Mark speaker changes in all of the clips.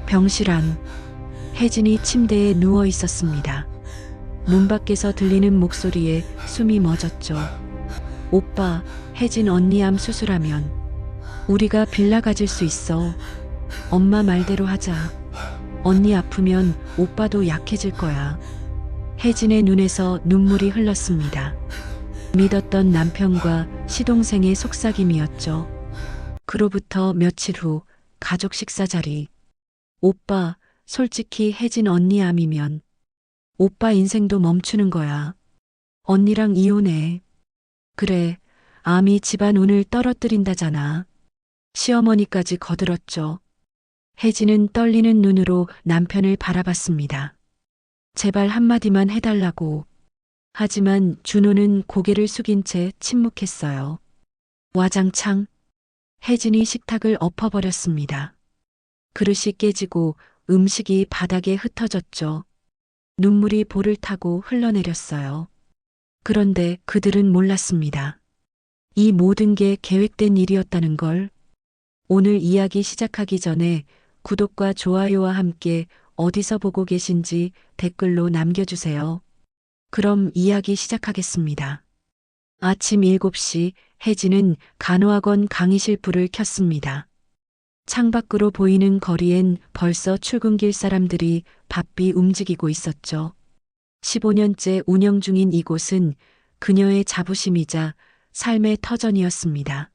Speaker 1: 병실 안, 혜진이 침대에 누워 있었습니다. 문 밖에서 들리는 목소리에 숨이 멎었죠. 오빠, 혜진 언니 암 수술하면 우리가 빌라 가질 수 있어. 엄마 말대로 하자. 언니 아프면 오빠도 약해질 거야. 혜진의 눈에서 눈물이 흘렀습니다. 믿었던 남편과 시동생의 속삭임이었죠. 그로부터 며칠 후 가족 식사 자리. 오빠, 솔직히 혜진 언니 암이면 오빠 인생도 멈추는 거야. 언니랑 이혼해. 그래, 암이 집안 운을 떨어뜨린다잖아. 시어머니까지 거들었죠. 혜진은 떨리는 눈으로 남편을 바라봤습니다. 제발 한마디만 해달라고. 하지만 준호는 고개를 숙인 채 침묵했어요. 와장창 혜진이 식탁을 엎어버렸습니다. 그릇이 깨지고 음식이 바닥에 흩어졌죠. 눈물이 볼을 타고 흘러내렸어요. 그런데 그들은 몰랐습니다. 이 모든 게 계획된 일이었다는 걸. 오늘 이야기 시작하기 전에 구독과 좋아요와 함께 어디서 보고 계신지 댓글로 남겨주세요. 그럼 이야기 시작하겠습니다. 아침 7시 혜진은 간호학원 강의실 불을 켰습니다. 창밖으로 보이는 거리엔 벌써 출근길 사람들이 바삐 움직이고 있었죠. 15년째 운영 중인 이곳은 그녀의 자부심이자 삶의 터전이었습니다.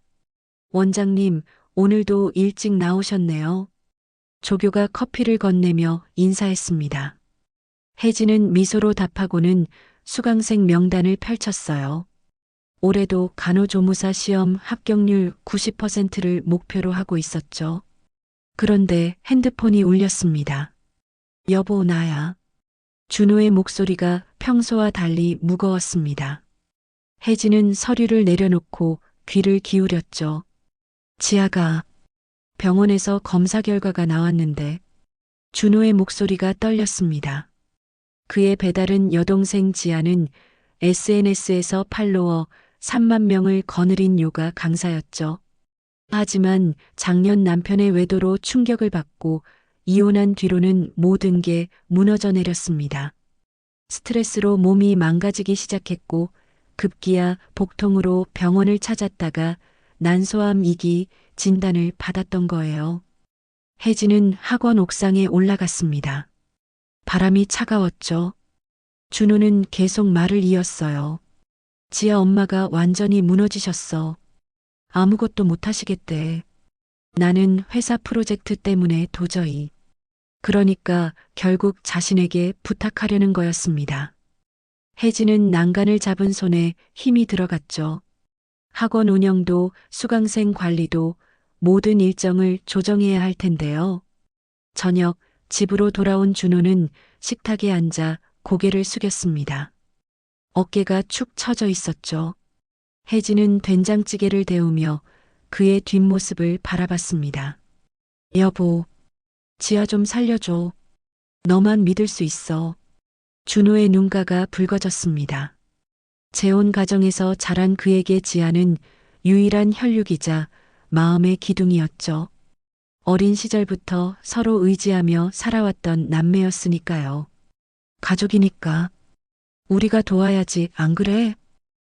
Speaker 1: 원장님, 오늘도 일찍 나오셨네요. 조교가 커피를 건네며 인사했습니다. 혜진은 미소로 답하고는 수강생 명단을 펼쳤어요. 올해도 간호조무사 시험 합격률 90%를 목표로 하고 있었죠. 그런데 핸드폰이 울렸습니다. 여보, 나야. 준호의 목소리가 평소와 달리 무거웠습니다. 혜진은 서류를 내려놓고 귀를 기울였죠. 지아가 병원에서 검사 결과가 나왔는데. 준호의 목소리가 떨렸습니다. 그의 배다른 여동생 지아는 SNS에서 팔로워 3만 명을 거느린 요가 강사였죠. 하지만 작년 남편의 외도로 충격을 받고 이혼한 뒤로는 모든 게 무너져 내렸습니다. 스트레스로 몸이 망가지기 시작했고 급기야 복통으로 병원을 찾았다가 난소암 2기 진단을 받았던 거예요. 혜진은 학원 옥상에 올라갔습니다. 바람이 차가웠죠. 준호는 계속 말을 이었어요. 지아 엄마가 완전히 무너지셨어. 아무것도 못하시겠대. 나는 회사 프로젝트 때문에 도저히. 그러니까 결국 자신에게 부탁하려는 거였습니다. 혜진은 난간을 잡은 손에 힘이 들어갔죠. 학원 운영도 수강생 관리도 모든 일정을 조정해야 할 텐데요. 저녁 집으로 돌아온 준호는 식탁에 앉아 고개를 숙였습니다. 어깨가 축 처져 있었죠. 혜진은 된장찌개를 데우며 그의 뒷모습을 바라봤습니다. 여보, 지아 좀 살려줘. 너만 믿을 수 있어. 준호의 눈가가 붉어졌습니다. 재혼 가정에서 자란 그에게 지아는 유일한 혈육이자 마음의 기둥이었죠. 어린 시절부터 서로 의지하며 살아왔던 남매였으니까요. 가족이니까 우리가 도와야지, 안 그래?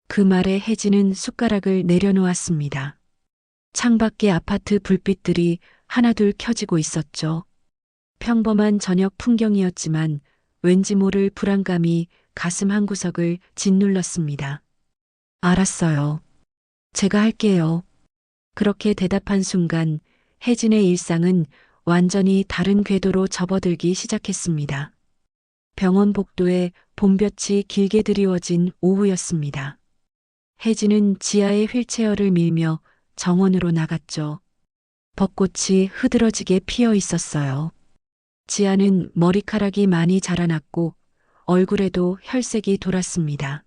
Speaker 1: 그 말에 혜진은 숟가락을 내려놓았습니다. 창밖의 아파트 불빛들이 하나둘 켜지고 있었죠. 평범한 저녁 풍경이었지만 왠지 모를 불안감이 가슴 한구석을 짓눌렀습니다. 알았어요. 제가 할게요. 그렇게 대답한 순간 혜진의 일상은 완전히 다른 궤도로 접어들기 시작했습니다. 병원 복도에 봄볕이 길게 드리워진 오후였습니다. 혜진은 지하의 휠체어를 밀며 정원으로 나갔죠. 벚꽃이 흐드러지게 피어 있었어요. 지아는 머리카락이 많이 자라났고 얼굴에도 혈색이 돌았습니다.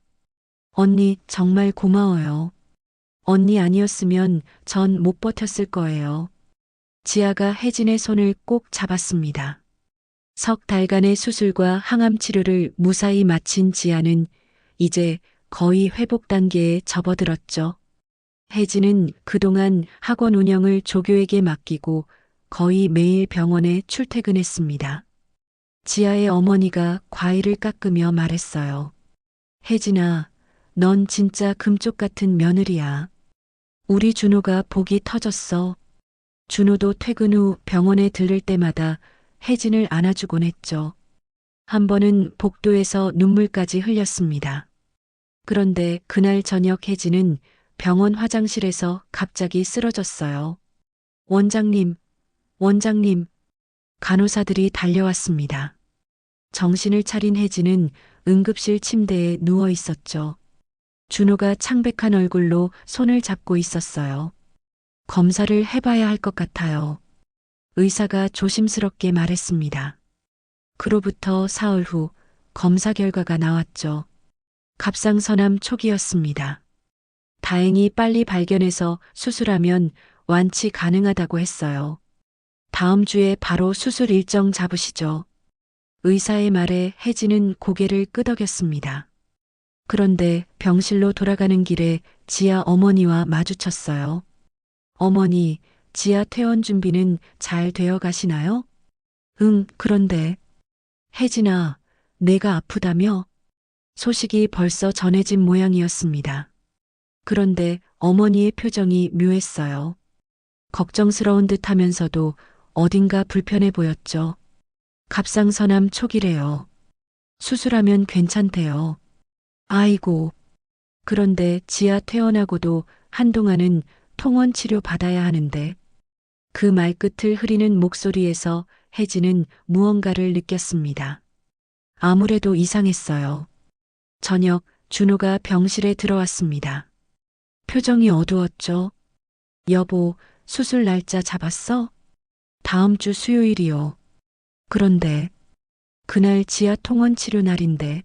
Speaker 1: 언니, 정말 고마워요. 언니 아니었으면 전 못 버텼을 거예요. 지아가 혜진의 손을 꼭 잡았습니다. 석 달간의 수술과 항암 치료를 무사히 마친 지아는 이제 거의 회복 단계에 접어들었죠. 혜진은 그동안 학원 운영을 조교에게 맡기고 거의 매일 병원에 출퇴근했습니다. 지아의 어머니가 과일을 깎으며 말했어요. 혜진아, 넌 진짜 금쪽 같은 며느리야. 우리 준호가 복이 터졌어. 준호도 퇴근 후 병원에 들를 때마다 혜진을 안아주곤 했죠. 한 번은 복도에서 눈물까지 흘렸습니다. 그런데 그날 저녁 혜진은 병원 화장실에서 갑자기 쓰러졌어요. 원장님, 원장님, 간호사들이 달려왔습니다. 정신을 차린 혜진은 응급실 침대에 누워 있었죠. 준호가 창백한 얼굴로 손을 잡고 있었어요. 검사를 해봐야 할 것 같아요. 의사가 조심스럽게 말했습니다. 그로부터 사흘 후 검사 결과가 나왔죠. 갑상선암 초기였습니다. 다행히 빨리 발견해서 수술하면 완치 가능하다고 했어요. 다음 주에 바로 수술 일정 잡으시죠. 의사의 말에 혜진은 고개를 끄덕였습니다. 그런데 병실로 돌아가는 길에 지아 어머니와 마주쳤어요. 어머니, 지아 퇴원 준비는 잘 되어 가시나요? 응, 그런데. 혜진아, 내가 아프다며? 소식이 벌써 전해진 모양이었습니다. 그런데 어머니의 표정이 묘했어요. 걱정스러운 듯 하면서도 어딘가 불편해 보였죠. 갑상선암 초기래요. 수술하면 괜찮대요. 아이고. 그런데 지아 퇴원하고도 한동안은 통원 치료 받아야 하는데 그 말끝을 흐리는 목소리에서 혜진은 무언가를 느꼈습니다. 아무래도 이상했어요. 저녁 준호가 병실에 들어왔습니다. 표정이 어두웠죠. 여보, 수술 날짜 잡았어? 다음 주 수요일이요. 그런데 그날 지하 통원 치료 날인데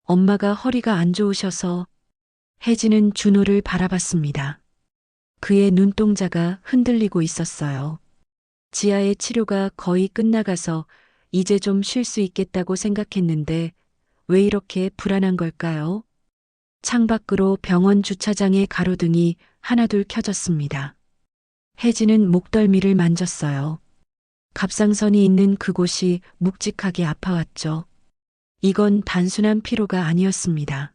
Speaker 1: 엄마가 허리가 안 좋으셔서 혜진은 준호를 바라봤습니다. 그의 눈동자가 흔들리고 있었어요. 지하의 치료가 거의 끝나가서 이제 좀 쉴 수 있겠다고 생각했는데 왜 이렇게 불안한 걸까요? 창밖으로 병원 주차장의 가로등이 하나둘 켜졌습니다. 혜진은 목덜미를 만졌어요. 갑상선이 있는 그곳이 묵직하게 아파왔죠. 이건 단순한 피로가 아니었습니다.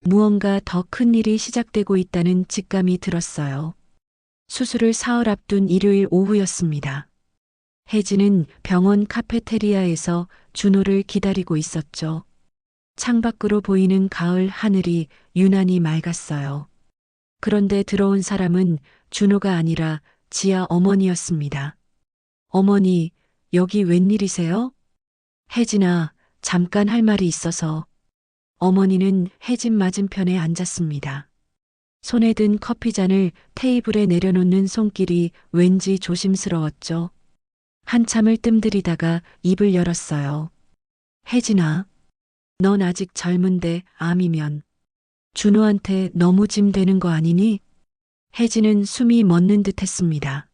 Speaker 1: 무언가 더 큰 일이 시작되고 있다는 직감이 들었어요. 수술을 사흘 앞둔 일요일 오후였습니다. 혜진은 병원 카페테리아에서 준호를 기다리고 있었죠. 창밖으로 보이는 가을 하늘이 유난히 맑았어요. 그런데 들어온 사람은 준호가 아니라 지아 어머니였습니다. 어머니, 여기 웬일이세요? 혜진아, 잠깐 할 말이 있어서. 어머니는 혜진 맞은편에 앉았습니다. 손에 든 커피잔을 테이블에 내려놓는 손길이 왠지 조심스러웠죠. 한참을 뜸들이다가 입을 열었어요. 혜진아, 넌 아직 젊은데 암이면 준호한테 너무 짐 되는 거 아니니? 혜진은 숨이 멎는 듯 했습니다.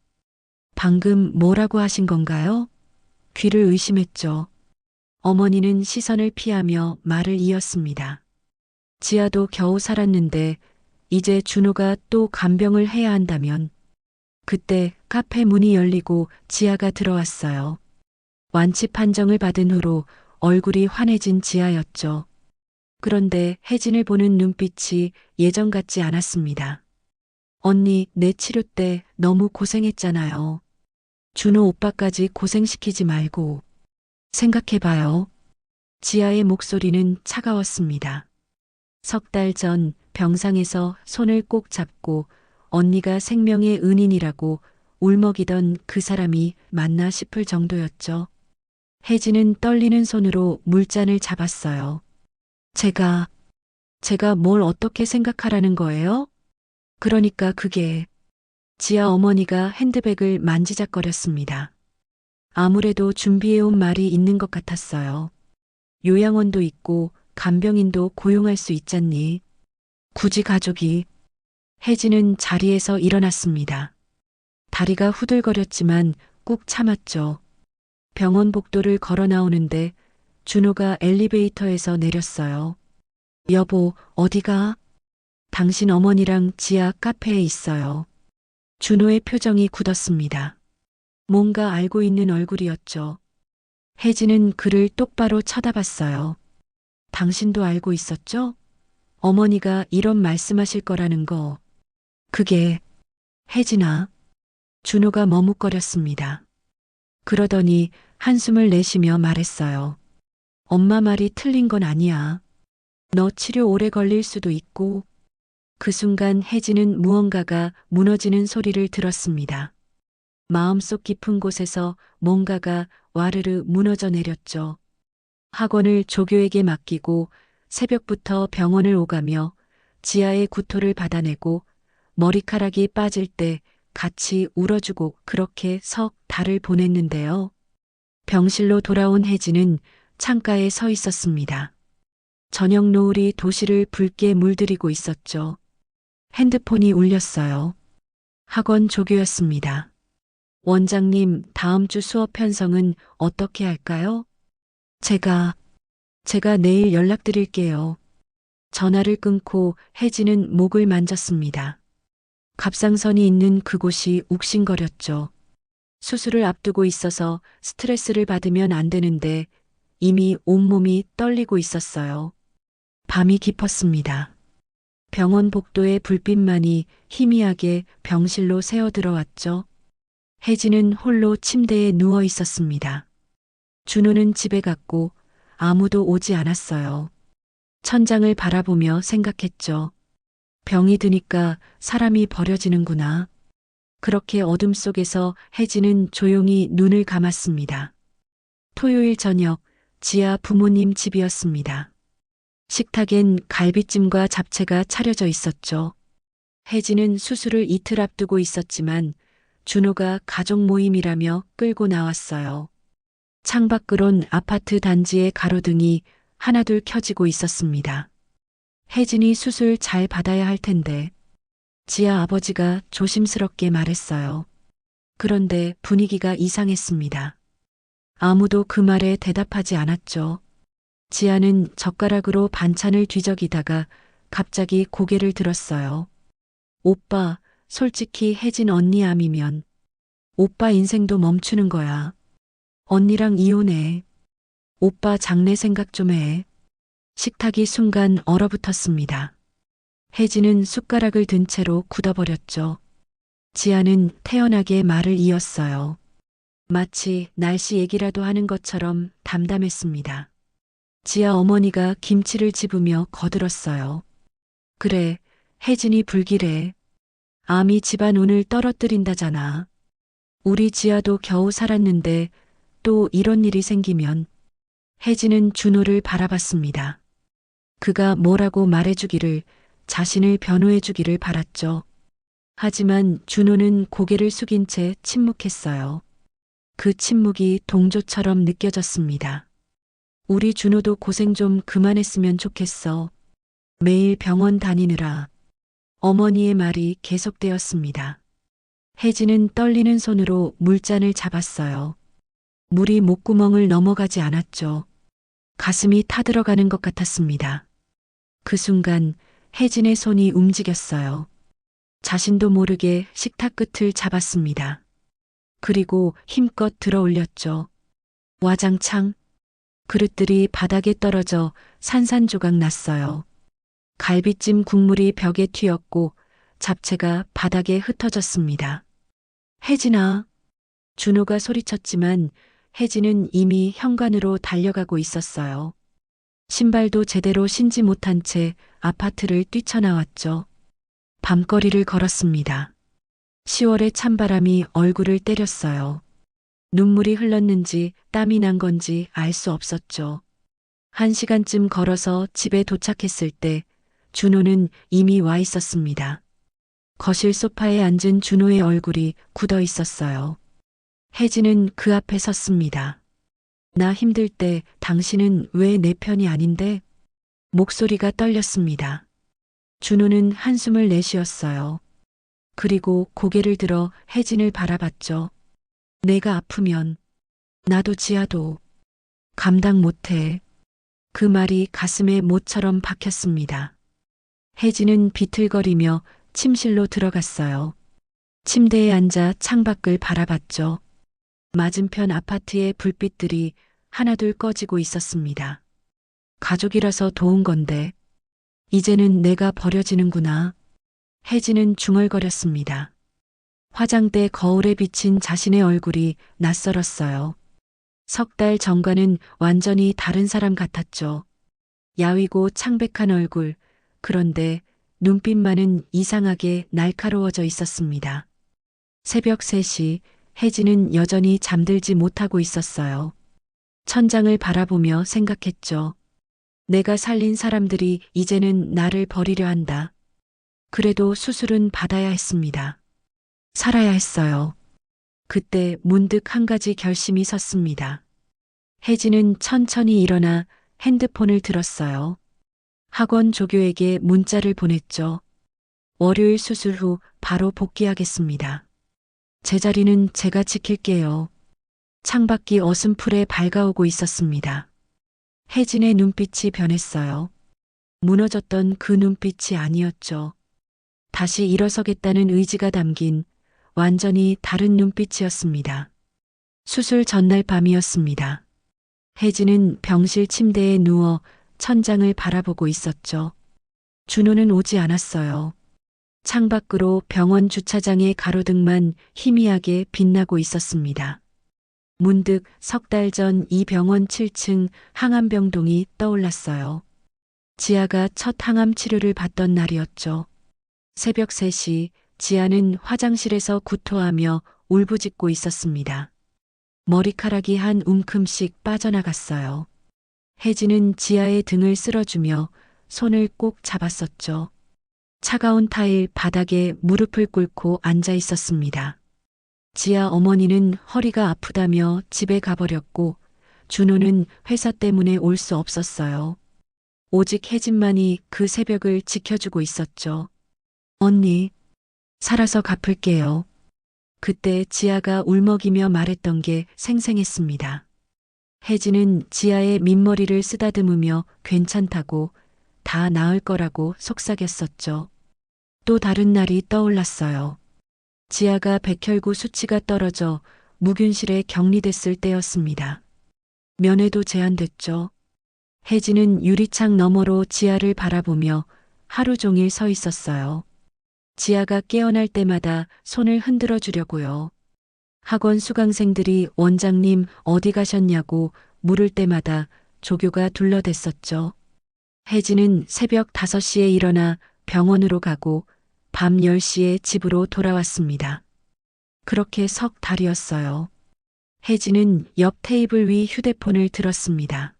Speaker 1: 방금 뭐라고 하신 건가요? 귀를 의심했죠. 어머니는 시선을 피하며 말을 이었습니다. 지아도 겨우 살았는데 이제 준호가 또 간병을 해야 한다면. 그때 카페 문이 열리고 지아가 들어왔어요. 완치 판정을 받은 후로 얼굴이 환해진 지아였죠. 그런데 혜진을 보는 눈빛이 예전 같지 않았습니다. 언니, 내 치료 때 너무 고생했잖아요. 준호 오빠까지 고생시키지 말고. 생각해봐요. 지아의 목소리는 차가웠습니다. 석 달 전 병상에서 손을 꼭 잡고 언니가 생명의 은인이라고 울먹이던 그 사람이 맞나 싶을 정도였죠. 혜진은 떨리는 손으로 물잔을 잡았어요. 제가 뭘 어떻게 생각하라는 거예요? 그러니까 그게. 지아 어머니가 핸드백을 만지작거렸습니다. 아무래도 준비해온 말이 있는 것 같았어요. 요양원도 있고 간병인도 고용할 수 있잖니. 굳이 가족이. 혜진은 자리에서 일어났습니다. 다리가 후들거렸지만 꾹 참았죠. 병원 복도를 걸어 나오는데 준호가 엘리베이터에서 내렸어요. 여보, 어디가? 당신 어머니랑 지하 카페에 있어요. 준호의 표정이 굳었습니다. 뭔가 알고 있는 얼굴이었죠. 혜진은 그를 똑바로 쳐다봤어요. 당신도 알고 있었죠? 어머니가 이런 말씀하실 거라는 거. 그게, 혜진아. 준호가 머뭇거렸습니다. 그러더니 한숨을 내쉬며 말했어요. 엄마 말이 틀린 건 아니야. 너 치료 오래 걸릴 수도 있고. 그 순간 혜진은 무언가가 무너지는 소리를 들었습니다. 마음속 깊은 곳에서 뭔가가 와르르 무너져 내렸죠. 학원을 조교에게 맡기고 새벽부터 병원을 오가며 지하의 구토를 받아내고 머리카락이 빠질 때 같이 울어주고 그렇게 석 달을 보냈는데요. 병실로 돌아온 혜진은 창가에 서 있었습니다. 저녁 노을이 도시를 붉게 물들이고 있었죠. 핸드폰이 울렸어요. 학원 조교였습니다. 원장님, 다음 주 수업 편성은 어떻게 할까요? 제가 내일 연락드릴게요. 전화를 끊고 혜진은 목을 만졌습니다. 갑상선이 있는 그곳이 욱신거렸죠. 수술을 앞두고 있어서 스트레스를 받으면 안 되는데 이미 온몸이 떨리고 있었어요. 밤이 깊었습니다. 병원 복도의 불빛만이 희미하게 병실로 새어 들어왔죠. 혜진은 홀로 침대에 누워 있었습니다. 준호는 집에 갔고 아무도 오지 않았어요. 천장을 바라보며 생각했죠. 병이 드니까 사람이 버려지는구나. 그렇게 어둠 속에서 혜진은 조용히 눈을 감았습니다. 토요일 저녁 지하 부모님 집이었습니다. 식탁엔 갈비찜과 잡채가 차려져 있었죠. 혜진은 수술을 이틀 앞두고 있었지만 준호가 가족 모임이라며 끌고 나왔어요. 창밖으론 아파트 단지의 가로등이 하나둘 켜지고 있었습니다. 혜진이 수술 잘 받아야 할 텐데. 지아 아버지가 조심스럽게 말했어요. 그런데 분위기가 이상했습니다. 아무도 그 말에 대답하지 않았죠. 지아는 젓가락으로 반찬을 뒤적이다가 갑자기 고개를 들었어요. 오빠, 솔직히 혜진 언니 암이면 오빠 인생도 멈추는 거야. 언니랑 이혼해. 오빠 장래 생각 좀 해. 식탁이 순간 얼어붙었습니다. 혜진은 숟가락을 든 채로 굳어버렸죠. 지아는 태연하게 말을 이었어요. 마치 날씨 얘기라도 하는 것처럼 담담했습니다. 지아 어머니가 김치를 집으며 거들었어요. 그래, 혜진이 불길해. 암이 집안 운을 떨어뜨린다잖아. 우리 지아도 겨우 살았는데 또 이런 일이 생기면. 혜진은 준호를 바라봤습니다. 그가 뭐라고 말해주기를, 자신을 변호해주기를 바랐죠. 하지만 준호는 고개를 숙인 채 침묵했어요. 그 침묵이 동조처럼 느껴졌습니다. 우리 준호도 고생 좀 그만했으면 좋겠어. 매일 병원 다니느라. 어머니의 말이 계속되었습니다. 혜진은 떨리는 손으로 물잔을 잡았어요. 물이 목구멍을 넘어가지 않았죠. 가슴이 타들어가는 것 같았습니다. 그 순간 혜진의 손이 움직였어요. 자신도 모르게 식탁 끝을 잡았습니다. 그리고 힘껏 들어 올렸죠. 와장창. 그릇들이 바닥에 떨어져 산산조각 났어요. 갈비찜 국물이 벽에 튀었고 잡채가 바닥에 흩어졌습니다. 혜진아. 준호가 소리쳤지만 혜진은 이미 현관으로 달려가고 있었어요. 신발도 제대로 신지 못한 채 아파트를 뛰쳐나왔죠. 밤거리를 걸었습니다. 10월의 찬바람이 얼굴을 때렸어요. 눈물이 흘렀는지 땀이 난 건지 알 수 없었죠. 1시간쯤 걸어서 집에 도착했을 때 준호는 이미 와 있었습니다. 거실 소파에 앉은 준호의 얼굴이 굳어 있었어요. 혜진은 그 앞에 섰습니다. 나 힘들 때 당신은 왜 내 편이 아닌데? 목소리가 떨렸습니다. 준호는 한숨을 내쉬었어요. 그리고 고개를 들어 혜진을 바라봤죠. 내가 아프면 나도 지아도 감당 못해. 그 말이 가슴에 못처럼 박혔습니다. 혜진은 비틀거리며 침실로 들어갔어요. 침대에 앉아 창밖을 바라봤죠. 맞은편 아파트의 불빛들이 하나둘 꺼지고 있었습니다. 가족이라서 도운 건데, 이제는 내가 버려지는구나. 혜진은 중얼거렸습니다. 화장대 거울에 비친 자신의 얼굴이 낯설었어요. 석 달 전과는 완전히 다른 사람 같았죠. 야위고 창백한 얼굴, 그런데 눈빛만은 이상하게 날카로워져 있었습니다. 새벽 3시, 혜진은 여전히 잠들지 못하고 있었어요. 천장을 바라보며 생각했죠. 내가 살린 사람들이 이제는 나를 버리려 한다. 그래도 수술은 받아야 했습니다. 살아야 했어요. 그때 문득 한 가지 결심이 섰습니다. 혜진은 천천히 일어나 핸드폰을 들었어요. 학원 조교에게 문자를 보냈죠. 월요일 수술 후 바로 복귀하겠습니다. 제자리는 제가 지킬게요. 창밖이 어슴풀에 밝아오고 있었습니다. 혜진의 눈빛이 변했어요. 무너졌던 그 눈빛이 아니었죠. 다시 일어서겠다는 의지가 담긴 완전히 다른 눈빛이었습니다. 수술 전날 밤이었습니다. 혜진은 병실 침대에 누워 천장을 바라보고 있었죠. 준호는 오지 않았어요. 창밖으로 병원 주차장의 가로등만 희미하게 빛나고 있었습니다. 문득 석 달 전 이 병원 7층 항암병동이 떠올랐어요. 지아가 첫 항암 치료를 받던 날이었죠. 새벽 3시 지아는 화장실에서 구토하며 울부짖고 있었습니다. 머리카락이 한 움큼씩 빠져나갔어요. 혜진은 지아의 등을 쓸어주며 손을 꼭 잡았었죠. 차가운 타일 바닥에 무릎을 꿇고 앉아 있었습니다. 지아 어머니는 허리가 아프다며 집에 가버렸고 준호는 회사 때문에 올 수 없었어요. 오직 혜진만이 그 새벽을 지켜주고 있었죠. 언니, 살아서 갚을게요. 그때 지아가 울먹이며 말했던 게 생생했습니다. 혜진은 지아의 민머리를 쓰다듬으며 괜찮다고 다 나을 거라고 속삭였었죠. 또 다른 날이 떠올랐어요. 지아가 백혈구 수치가 떨어져 무균실에 격리됐을 때였습니다. 면회도 제한됐죠. 혜진은 유리창 너머로 지아를 바라보며 하루 종일 서 있었어요. 지아가 깨어날 때마다 손을 흔들어 주려고요. 학원 수강생들이 원장님 어디 가셨냐고 물을 때마다 조교가 둘러댔었죠. 혜진은 새벽 5시에 일어나 병원으로 가고 밤 10시에 집으로 돌아왔습니다. 그렇게 석 달이었어요. 혜진은 옆 테이블 위 휴대폰을 들었습니다.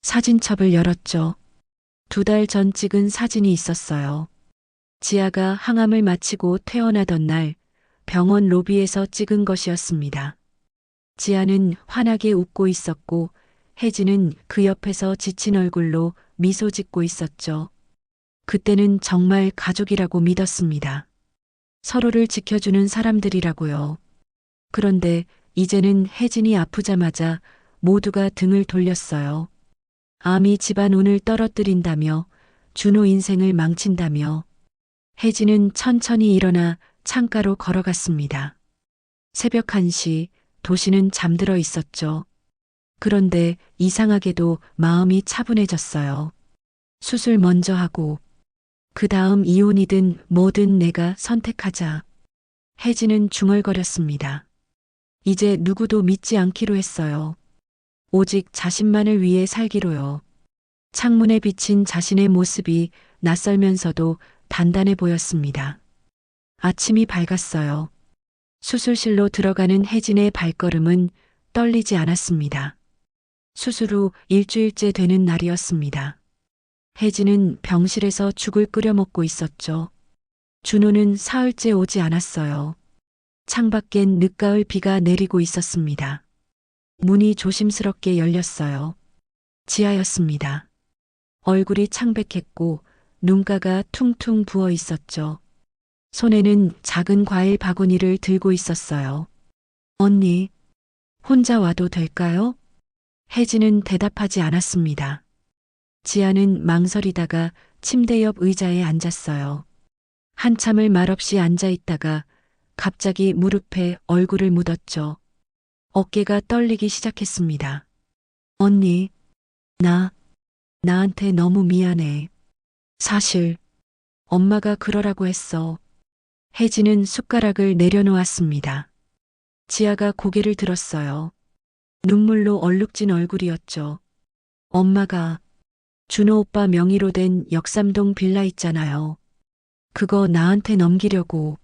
Speaker 1: 사진첩을 열었죠. 2달 전 찍은 사진이 있었어요. 지아가 항암을 마치고 퇴원하던 날 병원 로비에서 찍은 것이었습니다. 지아는 환하게 웃고 있었고 혜진은 그 옆에서 지친 얼굴로 미소 짓고 있었죠. 그때는 정말 가족이라고 믿었습니다. 서로를 지켜주는 사람들이라고요. 그런데 이제는 혜진이 아프자마자 모두가 등을 돌렸어요. 암이 집안 운을 떨어뜨린다며 준호 인생을 망친다며 혜진은 천천히 일어나 창가로 걸어갔습니다. 새벽 1시 도시는 잠들어 있었죠. 그런데 이상하게도 마음이 차분해졌어요. 수술 먼저 하고 그 다음 이혼이든 뭐든 내가 선택하자. 혜진은 중얼거렸습니다. 이제 누구도 믿지 않기로 했어요. 오직 자신만을 위해 살기로요. 창문에 비친 자신의 모습이 낯설면서도 단단해 보였습니다. 아침이 밝았어요. 수술실로 들어가는 혜진의 발걸음은 떨리지 않았습니다. 수술 후 일주일째 되는 날이었습니다. 혜진은 병실에서 죽을 끓여 먹고 있었죠. 준호는 사흘째 오지 않았어요. 창밖엔 늦가을 비가 내리고 있었습니다. 문이 조심스럽게 열렸어요. 지아였습니다. 얼굴이 창백했고 눈가가 퉁퉁 부어 있었죠. 손에는 작은 과일 바구니를 들고 있었어요. 언니, 혼자 와도 될까요? 혜진은 대답하지 않았습니다. 지아는 망설이다가 침대 옆 의자에 앉았어요. 한참을 말없이 앉아 있다가 갑자기 무릎에 얼굴을 묻었죠. 어깨가 떨리기 시작했습니다. 언니, 나한테 너무 미안해. 사실, 엄마가 그러라고 했어. 혜진은 숟가락을 내려놓았습니다. 지아가 고개를 들었어요. 눈물로 얼룩진 얼굴이었죠. 엄마가 준호 오빠 명의로 된 역삼동 빌라 있잖아요. 그거 나한테 넘기려고.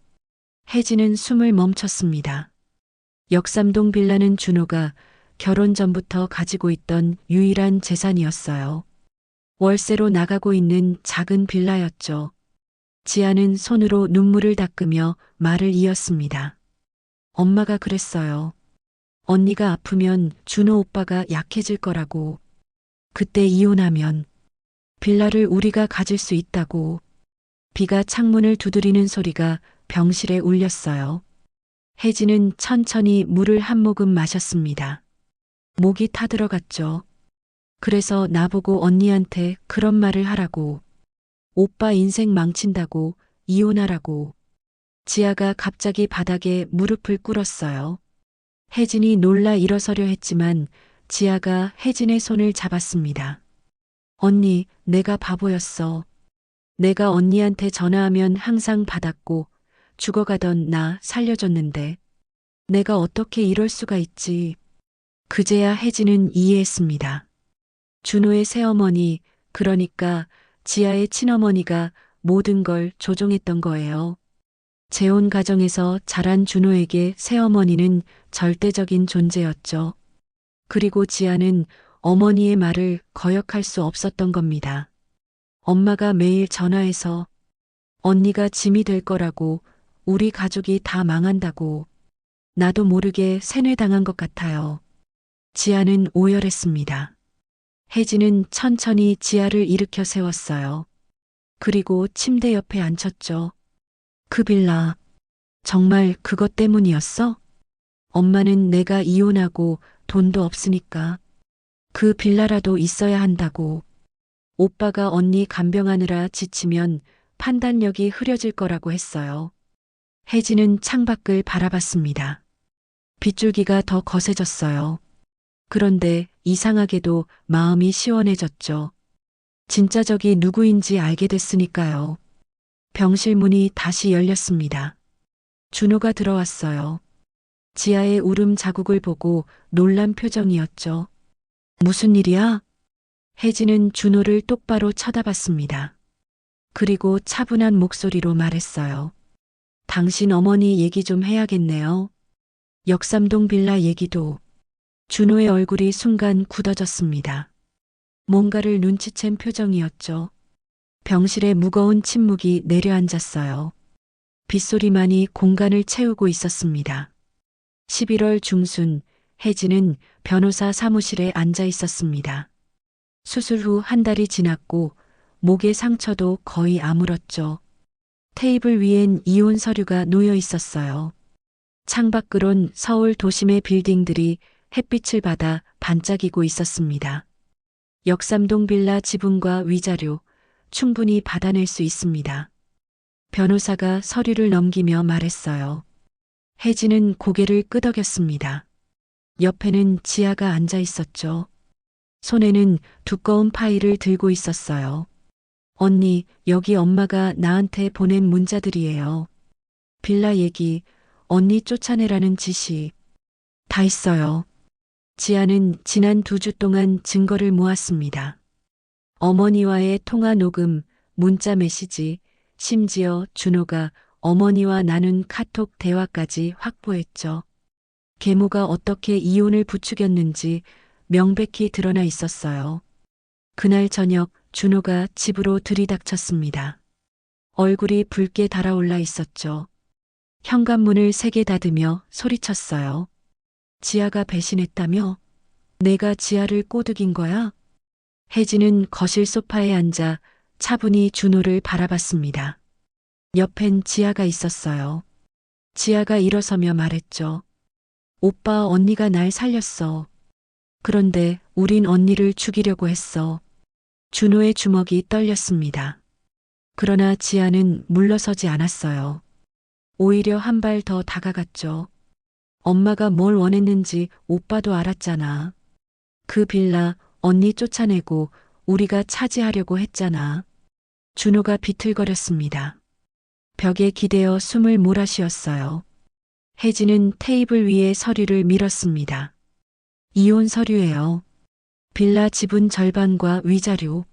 Speaker 1: 혜진은 숨을 멈췄습니다. 역삼동 빌라는 준호가 결혼 전부터 가지고 있던 유일한 재산이었어요. 월세로 나가고 있는 작은 빌라였죠. 지아는 손으로 눈물을 닦으며 말을 이었습니다. 엄마가 그랬어요. 언니가 아프면 준호 오빠가 약해질 거라고. 그때 이혼하면 빌라를 우리가 가질 수 있다고. 비가 창문을 두드리는 소리가 병실에 울렸어요. 혜진은 천천히 물을 한 모금 마셨습니다. 목이 타들어갔죠. 그래서 나보고 언니한테 그런 말을 하라고. 오빠 인생 망친다고, 이혼하라고. 지아가 갑자기 바닥에 무릎을 꿇었어요. 혜진이 놀라 일어서려 했지만 지아가 혜진의 손을 잡았습니다. 언니, 내가 바보였어. 내가 언니한테 전화하면 항상 받았고 죽어가던 나 살려줬는데 내가 어떻게 이럴 수가 있지. 그제야 혜진은 이해했습니다. 준호의 새어머니, 그러니까 지아의 친어머니가 모든 걸 조종했던 거예요. 재혼 가정에서 자란 준호에게 새어머니는 절대적인 존재였죠. 그리고 지아는 어머니의 말을 거역할 수 없었던 겁니다. 엄마가 매일 전화해서 언니가 짐이 될 거라고, 우리 가족이 다 망한다고, 나도 모르게 세뇌당한 것 같아요. 지아는 오열했습니다. 혜진은 천천히 지아를 일으켜 세웠어요. 그리고 침대 옆에 앉혔죠. 그 빌라, 정말 그것 때문이었어? 엄마는 내가 이혼하고 돈도 없으니까 그 빌라라도 있어야 한다고. 오빠가 언니 간병하느라 지치면 판단력이 흐려질 거라고 했어요. 혜진은 창밖을 바라봤습니다. 빗줄기가 더 거세졌어요. 그런데 이상하게도 마음이 시원해졌죠. 진짜 적이 누구인지 알게 됐으니까요. 병실 문이 다시 열렸습니다. 준호가 들어왔어요. 지아의 울음 자국을 보고 놀란 표정이었죠. 무슨 일이야? 혜진은 준호를 똑바로 쳐다봤습니다. 그리고 차분한 목소리로 말했어요. 당신 어머니 얘기 좀 해야겠네요. 역삼동 빌라 얘기도. 준호의 얼굴이 순간 굳어졌습니다. 뭔가를 눈치챈 표정이었죠. 병실에 무거운 침묵이 내려앉았어요. 빗소리만이 공간을 채우고 있었습니다. 11월 중순, 혜진은 변호사 사무실에 앉아 있었습니다. 수술 후 한 달이 지났고 목의 상처도 거의 아물었죠. 테이블 위엔 이혼 서류가 놓여 있었어요. 창밖으론 서울 도심의 빌딩들이 햇빛을 받아 반짝이고 있었습니다. 역삼동 빌라 지분과 위자료 충분히 받아낼 수 있습니다. 변호사가 서류를 넘기며 말했어요. 혜진은 고개를 끄덕였습니다. 옆에는 지아가 앉아 있었죠. 손에는 두꺼운 파일을 들고 있었어요. 언니, 여기 엄마가 나한테 보낸 문자들이에요. 빌라 얘기, 언니 쫓아내라는 지시. 다 있어요. 지아는 지난 2주 동안 증거를 모았습니다. 어머니와의 통화 녹음, 문자 메시지, 심지어 준호가 어머니와 나눈 카톡 대화까지 확보했죠. 계모가 어떻게 이혼을 부추겼는지 명백히 드러나 있었어요. 그날 저녁 준호가 집으로 들이닥쳤습니다. 얼굴이 붉게 달아올라 있었죠. 현관문을 세게 닫으며 소리쳤어요. 지아가 배신했다며? 내가 지아를 꼬드긴 거야? 혜진은 거실 소파에 앉아 차분히 준호를 바라봤습니다. 옆엔 지아가 있었어요. 지아가 일어서며 말했죠. 오빠, 언니가 날 살렸어. 그런데 우린 언니를 죽이려고 했어. 준호의 주먹이 떨렸습니다. 그러나 지아는 물러서지 않았어요. 오히려 한 발 더 다가갔죠. 엄마가 뭘 원했는지 오빠도 알았잖아. 그 빌라 언니 쫓아내고 우리가 차지하려고 했잖아. 준호가 비틀거렸습니다. 벽에 기대어 숨을 몰아쉬었어요. 혜진은 테이블 위에 서류를 밀었습니다. 이혼 서류예요. 빌라 지분 절반과 위자료.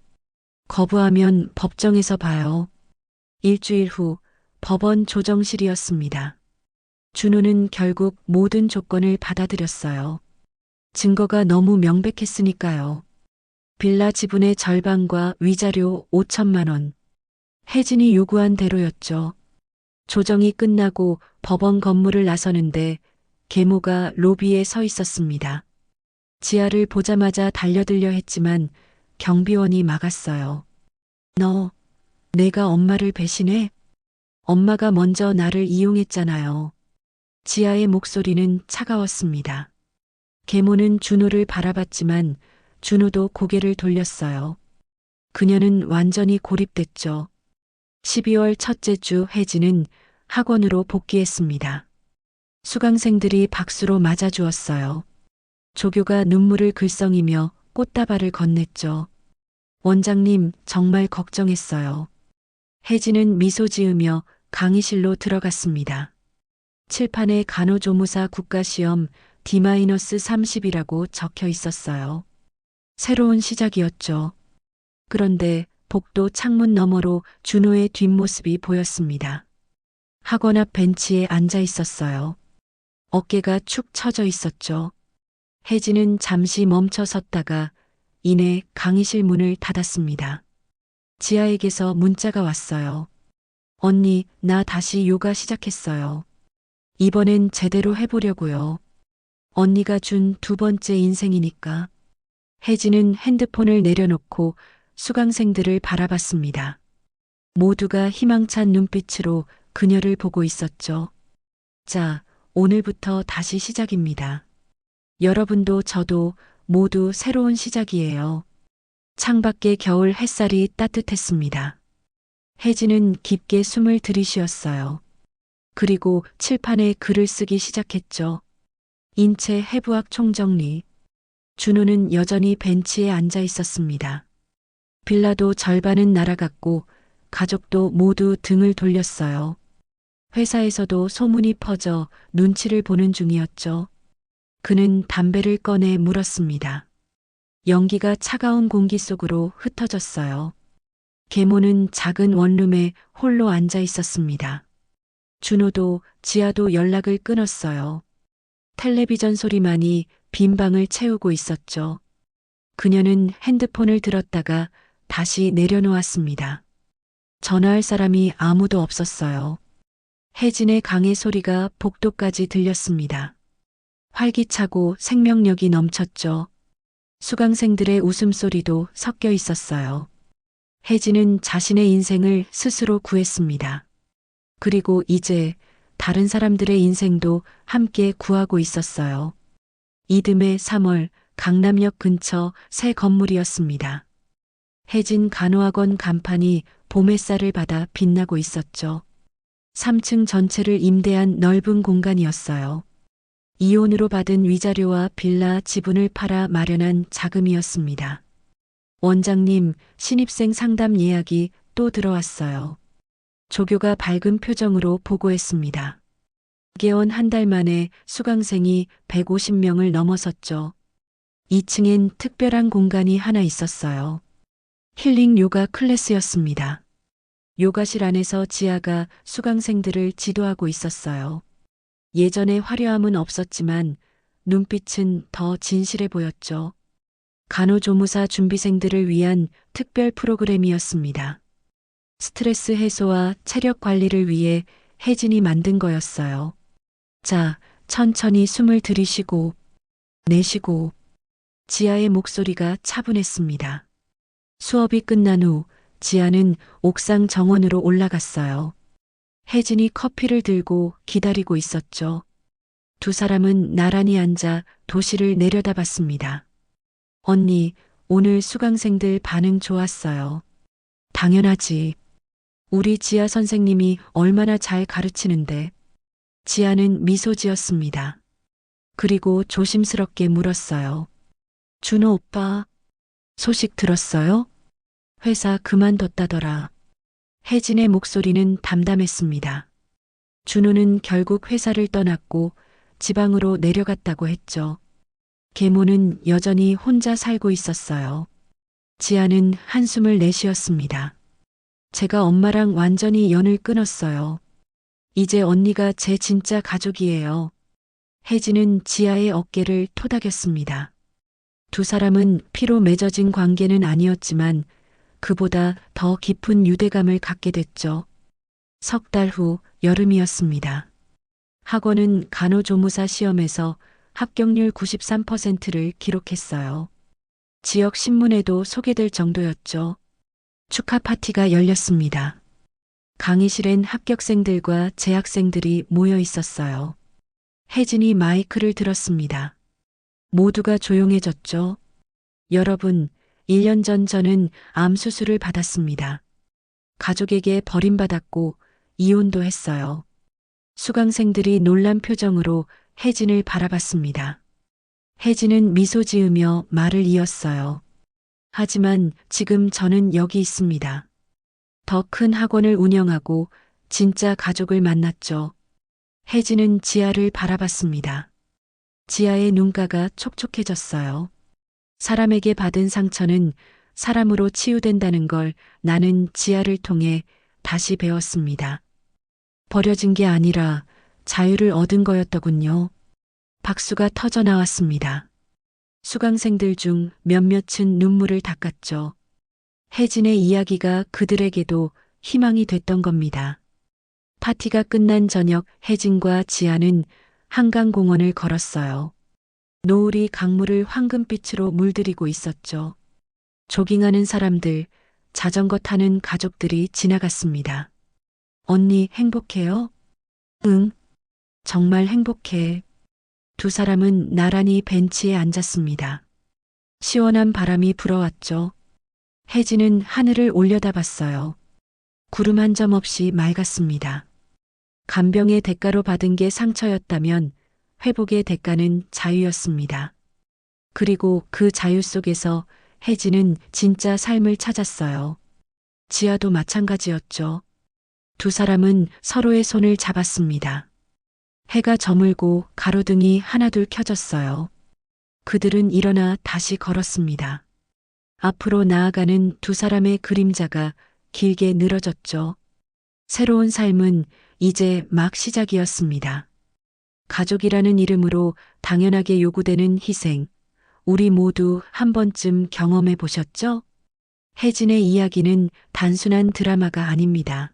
Speaker 1: 거부하면 법정에서 봐요. 일주일 후 법원 조정실이었습니다. 준호는 결국 모든 조건을 받아들였어요. 증거가 너무 명백했으니까요. 빌라 지분의 절반과 위자료 5천만 원. 혜진이 요구한 대로였죠. 조정이 끝나고 법원 건물을 나서는데 계모가 로비에 서 있었습니다. 지아를 보자마자 달려들려 했지만 경비원이 막았어요. 너, 내가 엄마를 배신해? 엄마가 먼저 나를 이용했잖아요. 지아의 목소리는 차가웠습니다. 계모는 준호를 바라봤지만 준호도 고개를 돌렸어요. 그녀는 완전히 고립됐죠. 12월 첫째 주 혜진은 학원으로 복귀했습니다. 수강생들이 박수로 맞아주었어요. 조교가 눈물을 글썽이며 꽃다발을 건넸죠. 원장님, 정말 걱정했어요. 혜진은 미소 지으며 강의실로 들어갔습니다. 칠판에 간호조무사 국가시험 D-30이라고 적혀 있었어요. 새로운 시작이었죠. 그런데 복도 창문 너머로 준호의 뒷모습이 보였습니다. 학원 앞 벤치에 앉아 있었어요. 어깨가 축 처져 있었죠. 혜진은 잠시 멈춰 섰다가 이내 강의실 문을 닫았습니다. 지아에게서 문자가 왔어요. 언니, 나 다시 요가 시작했어요. 이번엔 제대로 해보려고요. 언니가 준 두 번째 인생이니까. 혜진은 핸드폰을 내려놓고 수강생들을 바라봤습니다. 모두가 희망찬 눈빛으로 그녀를 보고 있었죠. 자, 오늘부터 다시 시작입니다. 여러분도 저도 모두 새로운 시작이에요. 창밖의 겨울 햇살이 따뜻했습니다. 혜진은 깊게 숨을 들이쉬었어요. 그리고 칠판에 글을 쓰기 시작했죠. 인체 해부학 총정리. 준호는 여전히 벤치에 앉아 있었습니다. 빌라도 절반은 날아갔고 가족도 모두 등을 돌렸어요. 회사에서도 소문이 퍼져 눈치를 보는 중이었죠. 그는 담배를 꺼내 물었습니다. 연기가 차가운 공기 속으로 흩어졌어요. 계모는 작은 원룸에 홀로 앉아 있었습니다. 준호도 지아도 연락을 끊었어요. 텔레비전 소리만이 빈 방을 채우고 있었죠. 그녀는 핸드폰을 들었다가 다시 내려놓았습니다. 전화할 사람이 아무도 없었어요. 혜진의 강의 소리가 복도까지 들렸습니다. 활기차고 생명력이 넘쳤죠. 수강생들의 웃음소리도 섞여 있었어요. 혜진은 자신의 인생을 스스로 구했습니다. 그리고 이제 다른 사람들의 인생도 함께 구하고 있었어요. 이듬해 3월 강남역 근처 새 건물이었습니다. 혜진 간호학원 간판이 봄 햇살을 받아 빛나고 있었죠. 3층 전체를 임대한 넓은 공간이었어요. 이혼으로 받은 위자료와 빌라 지분을 팔아 마련한 자금이었습니다. 원장님, 신입생 상담 예약이 또 들어왔어요. 조교가 밝은 표정으로 보고했습니다. 개원 한 달 만에 수강생이 150명을 넘어섰죠. 2층엔 특별한 공간이 하나 있었어요. 힐링 요가 클래스였습니다. 요가실 안에서 지아가 수강생들을 지도하고 있었어요. 예전의 화려함은 없었지만 눈빛은 더 진실해 보였죠. 간호조무사 준비생들을 위한 특별 프로그램이었습니다. 스트레스 해소와 체력 관리를 위해 혜진이 만든 거였어요. 자, 천천히 숨을 들이쉬고 내쉬고. 지아의 목소리가 차분했습니다. 수업이 끝난 후 지아는 옥상 정원으로 올라갔어요. 혜진이 커피를 들고 기다리고 있었죠. 두 사람은 나란히 앉아 도시를 내려다봤습니다. 언니, 오늘 수강생들 반응 좋았어요. 당연하지. 우리 지아 선생님이 얼마나 잘 가르치는데. 지아는 미소 지었습니다. 그리고 조심스럽게 물었어요. 준호 오빠, 소식 들었어요? 회사 그만뒀다더라. 혜진의 목소리는 담담했습니다. 준호는 결국 회사를 떠났고 지방으로 내려갔다고 했죠. 계모는 여전히 혼자 살고 있었어요. 지아는 한숨을 내쉬었습니다. 제가 엄마랑 완전히 연을 끊었어요. 이제 언니가 제 진짜 가족이에요. 혜진은 지아의 어깨를 토닥였습니다. 두 사람은 피로 맺어진 관계는 아니었지만 그보다 더 깊은 유대감을 갖게 됐죠. 석 달 후 여름이었습니다. 학원은 간호조무사 시험에서 합격률 93%를 기록했어요. 지역 신문에도 소개될 정도였죠. 축하 파티가 열렸습니다. 강의실엔 합격생들과 재학생들이 모여 있었어요. 혜진이 마이크를 들었습니다. 모두가 조용해졌죠. 여러분, 1년 전 저는 암 수술을 받았습니다. 가족에게 버림받았고 이혼도 했어요. 수강생들이 놀란 표정으로 혜진을 바라봤습니다. 혜진은 미소 지으며 말을 이었어요. 하지만 지금 저는 여기 있습니다. 더 큰 학원을 운영하고 진짜 가족을 만났죠. 혜진은 지아를 바라봤습니다. 지아의 눈가가 촉촉해졌어요. 사람에게 받은 상처는 사람으로 치유된다는 걸 나는 지아를 통해 다시 배웠습니다. 버려진 게 아니라 자유를 얻은 거였더군요. 박수가 터져 나왔습니다. 수강생들 중 몇몇은 눈물을 닦았죠. 혜진의 이야기가 그들에게도 희망이 됐던 겁니다. 파티가 끝난 저녁 혜진과 지아는 한강공원을 걸었어요. 노을이 강물을 황금빛으로 물들이고 있었죠. 조깅하는 사람들, 자전거 타는 가족들이 지나갔습니다. 언니 행복해요? 응, 정말 행복해. 두 사람은 나란히 벤치에 앉았습니다. 시원한 바람이 불어왔죠. 혜진은 하늘을 올려다봤어요. 구름 한 점 없이 맑았습니다. 간병의 대가로 받은 게 상처였다면 회복의 대가는 자유였습니다. 그리고 그 자유 속에서 혜진은 진짜 삶을 찾았어요. 지아도 마찬가지였죠. 두 사람은 서로의 손을 잡았습니다. 해가 저물고 가로등이 하나둘 켜졌어요. 그들은 일어나 다시 걸었습니다. 앞으로 나아가는 두 사람의 그림자가 길게 늘어졌죠. 새로운 삶은 이제 막 시작이었습니다. 가족이라는 이름으로 당연하게 요구되는 희생, 우리 모두 한 번쯤 경험해 보셨죠? 혜진의 이야기는 단순한 드라마가 아닙니다.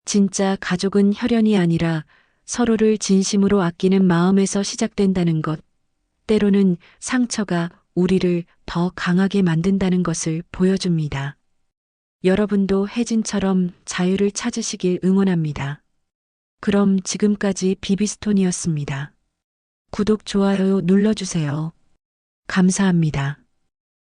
Speaker 1: 진짜 가족은 혈연이 아니라 서로를 진심으로 아끼는 마음에서 시작된다는 것, 때로는 상처가 우리를 더 강하게 만든다는 것을 보여줍니다. 여러분도 혜진처럼 자유를 찾으시길 응원합니다. 그럼 지금까지 비비스톤이었습니다. 구독, 좋아요 눌러주세요. 감사합니다.